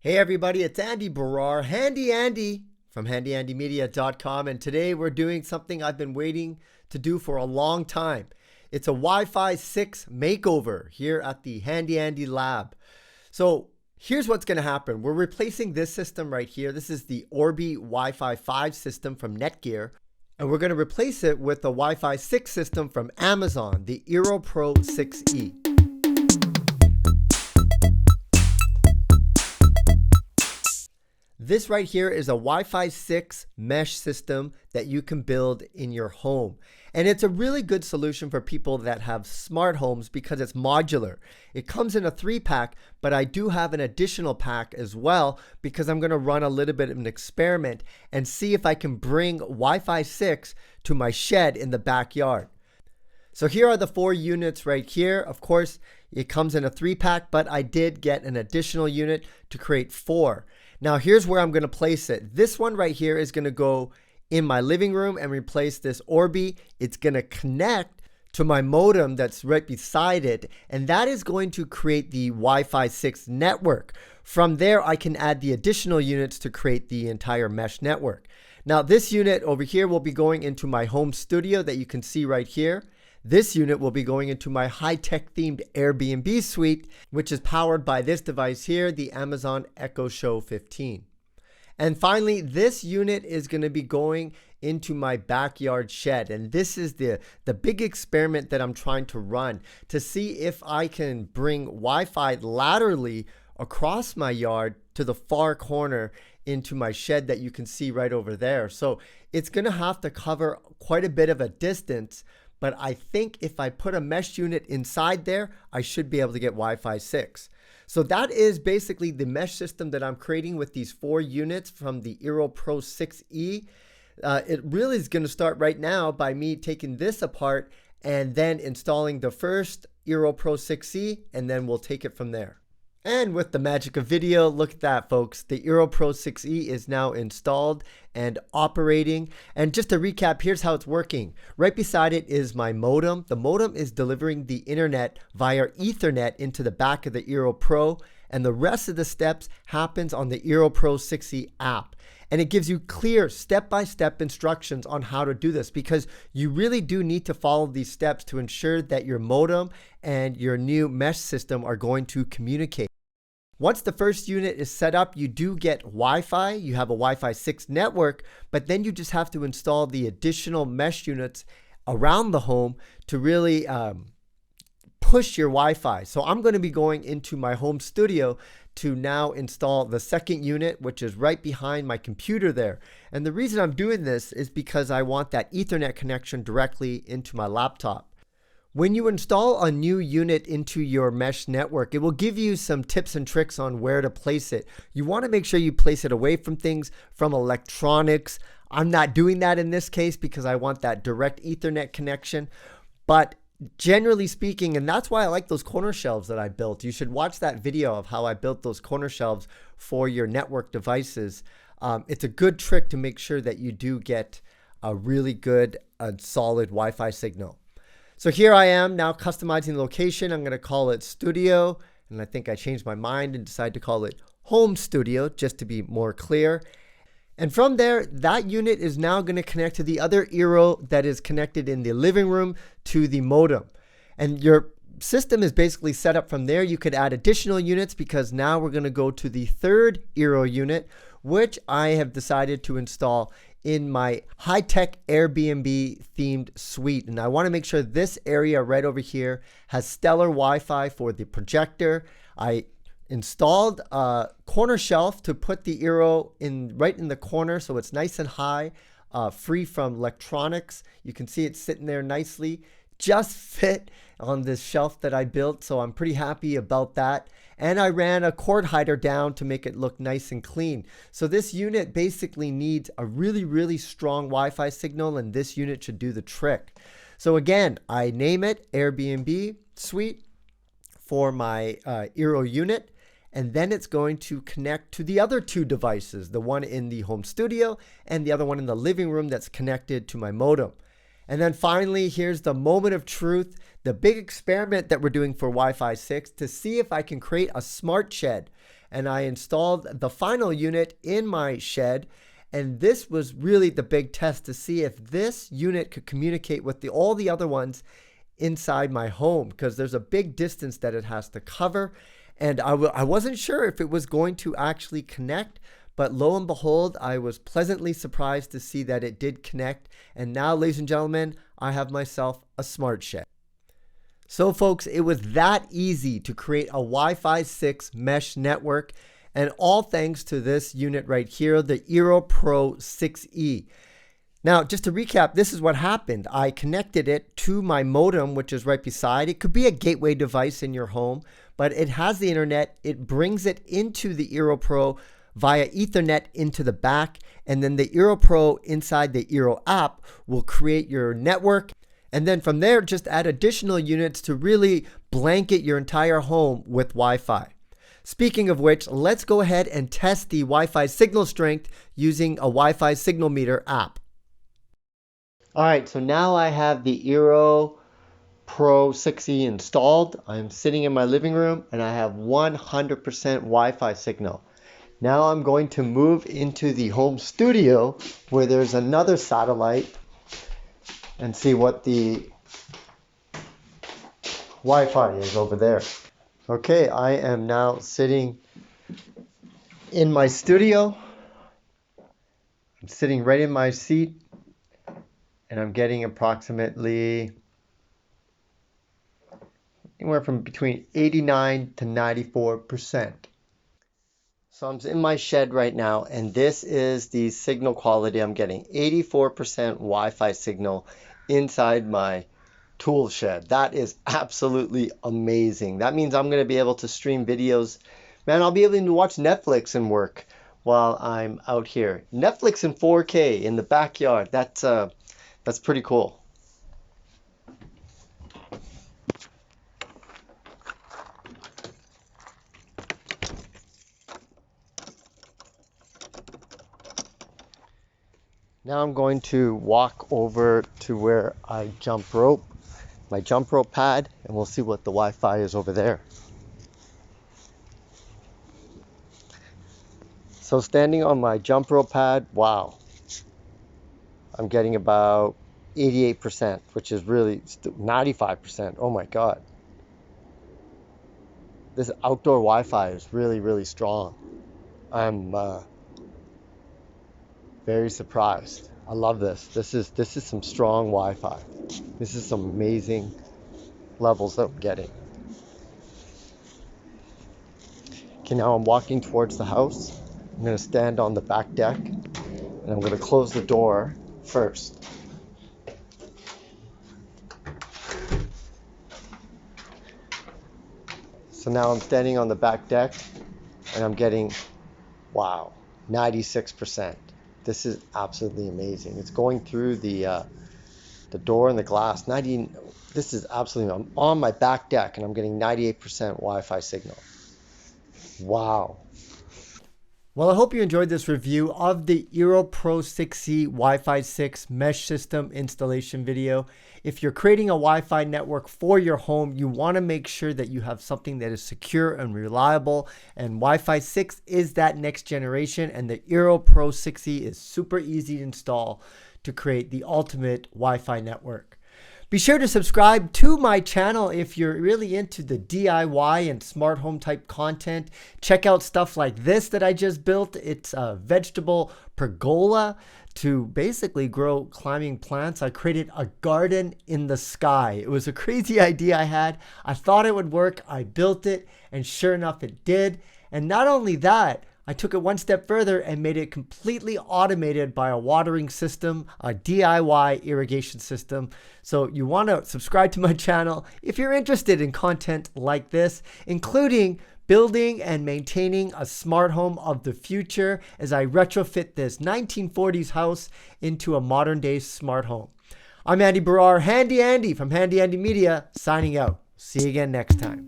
Hey everybody, it's Andy Baryer, Handy Andy from handyandymedia.com, and today we're doing something I've been waiting to do for a long time. It's a Wi-Fi 6 makeover here at the Handy Andy lab. So here's what's going to happen. We're replacing this system right here. This is the Orbi Wi-Fi 5 system from Netgear, and we're going to replace it with a Wi-Fi 6 system from Amazon, the Eero Pro 6E. This right here is a Wi-Fi 6 mesh system that you can build in your home. And it's a really good solution for people that have smart homes because it's modular. It comes in a 3-pack, but I do have an additional pack as well because I'm going to run a little bit of an experiment and see if I can bring Wi-Fi 6 to my shed in the backyard. So here are the 4 units right here. Of course, it comes in a 3-pack, but I did get an additional unit to create 4. Now here's where I'm going to place it. This one right here is going to go in my living room and replace this Orbi. It's going to connect to my modem that's right beside it, and that is going to create the Wi-Fi 6 network. From there, I can add the additional units to create the entire mesh network. Now this unit over here will be going into my home studio that you can see right here. This unit will be going into my high-tech themed Airbnb suite, which is powered by this device here, the Amazon Echo Show 15. And finally, this unit is going to be going into my backyard shed. And this is the big experiment that I'm trying to run to see if I can bring Wi-Fi laterally across my yard to the far corner into my shed that you can see right over there. So it's going to have to cover quite a bit of a distance, but I think if I put a mesh unit inside there, I should be able to get Wi-Fi 6. So that is basically the mesh system that I'm creating with these 4 units from the Eero Pro 6E. It really is going to start right now by me taking this apart and then installing the first Eero Pro 6E, and then we'll take it from there. And with the magic of video, look at that, folks. The Eero Pro 6E is now installed and operating. And just to recap, here's how it's working. Right beside it is my modem. The modem is delivering the internet via Ethernet into the back of the Eero Pro, and the rest of the steps happens on the Eero Pro 6E app. And it gives you clear step-by-step instructions on how to do this, because you really do need to follow these steps to ensure that your modem and your new mesh system are going to communicate. Once the first unit is set up, you do get Wi-Fi. You have a Wi-Fi 6 network, but then you just have to install the additional mesh units around the home to really push your Wi-Fi. So I'm going to be going into my home studio to now install the second unit, which is right behind my computer there. And the reason I'm doing this is because I want that Ethernet connection directly into my laptop. When you install a new unit into your mesh network, it will give you some tips and tricks on where to place it. You want to make sure you place it away from things, from electronics. I'm not doing that in this case because I want that direct Ethernet connection. But generally speaking, and that's why I like those corner shelves that I built. You should watch that video of how I built those corner shelves for your network devices. It's a good trick to make sure that you do get a really good, solid Wi-Fi signal. So here I am now customizing the location. I'm going to call it Studio, and I think I changed my mind and decided to call it Home Studio just to be more clear. And from there, that unit is now going to connect to the other Eero that is connected in the living room to the modem. And your system is basically set up from there. You could add additional units because now we're going to go to the third Eero unit, which I have decided to install in my high-tech Airbnb themed suite. And I want to make sure this area right over here has stellar Wi-Fi for the projector. I installed a corner shelf to put the Eero right in the corner so it's nice and high, free from electronics. You can see it sitting there nicely, just fit on this shelf that I built, so I'm pretty happy about that. And I ran a cord hider down to make it look nice and clean. So this unit basically needs a really, really strong Wi-Fi signal, and this unit should do the trick. So again, I name it Airbnb Suite for my Eero unit, and then it's going to connect to the other 2 devices, the one in the home studio and the other one in the living room that's connected to my modem. And then finally, here's the moment of truth, the big experiment that we're doing for Wi-Fi 6 to see if I can create a smart shed. and I installed the final unit in my shed. And this was really the big test to see if this unit could communicate with all the other ones inside my home, because there's a big distance that it has to cover. And I wasn't sure if it was going to actually connect, but lo and behold, I was pleasantly surprised to see that it did connect. And now, ladies and gentlemen, I have myself a smart shed. So folks, it was that easy to create a Wi-Fi 6 mesh network, and all thanks to this unit right here, the Eero Pro 6E. Now, just to recap, this is what happened. I connected it to my modem, which is right beside. It could be a gateway device in your home, but it has the internet. It brings it into the Eero Pro via Ethernet into the back, and then the Eero Pro inside the Eero app will create your network. And then from there, just add additional units to really blanket your entire home with Wi-Fi. Speaking of which, let's go ahead and test the Wi-Fi signal strength using a Wi-Fi signal meter app. All right, so now I have the Eero Pro 6E installed. I'm sitting in my living room and I have 100% Wi-Fi signal. Now I'm going to move into the home studio where there's another satellite and see what the Wi-Fi is over there. Okay, I am now sitting in my studio. I'm sitting right in my seat and I'm getting approximately anywhere from between 89 to 94%. So I'm in my shed right now, and this is the signal quality I'm getting. 84% Wi-Fi signal inside my tool shed. That is absolutely amazing. That means I'm going to be able to stream videos. Man, I'll be able to watch Netflix and work while I'm out here. Netflix in 4K in the backyard. That's pretty cool. Now I'm going to walk over to where I jump rope, my jump rope pad, and we'll see what the Wi-Fi is over there. So standing on my jump rope pad, wow, I'm getting about 88%, which is really 95%. Oh my God. This outdoor Wi-Fi is really, really strong. I'm very surprised. I love this. This is some strong Wi-Fi. This is some amazing levels that I'm getting. Okay, now I'm walking towards the house. I'm going to stand on the back deck and I'm going to close the door first. So now I'm standing on the back deck and I'm getting, wow, 96%. This is absolutely amazing. It's going through the door and the glass. This is absolutely, I'm on my back deck and I'm getting 98% Wi-Fi signal. Wow. Well, I hope you enjoyed this review of the Eero Pro 6E Wi-Fi 6 mesh system installation video. If you're creating a Wi-Fi network for your home, you want to make sure that you have something that is secure and reliable, and Wi-Fi 6 is that next generation, and the Eero Pro 6E is super easy to install to create the ultimate Wi-Fi network. Be sure to subscribe to my channel if you're really into the DIY and smart home type content. Check out stuff like this that I just built. It's a vegetable pergola to basically grow climbing plants. I created a garden in the sky. It was a crazy idea I had. I thought it would work. I built it, and sure enough, it did. And not only that, I took it one step further and made it completely automated by a watering system, a DIY irrigation system. So you want to subscribe to my channel if you're interested in content like this, including building and maintaining a smart home of the future as I retrofit this 1940s house into a modern day smart home. I'm Andy Baryer, Handy Andy from Handy Andy Media, signing out. See you again next time.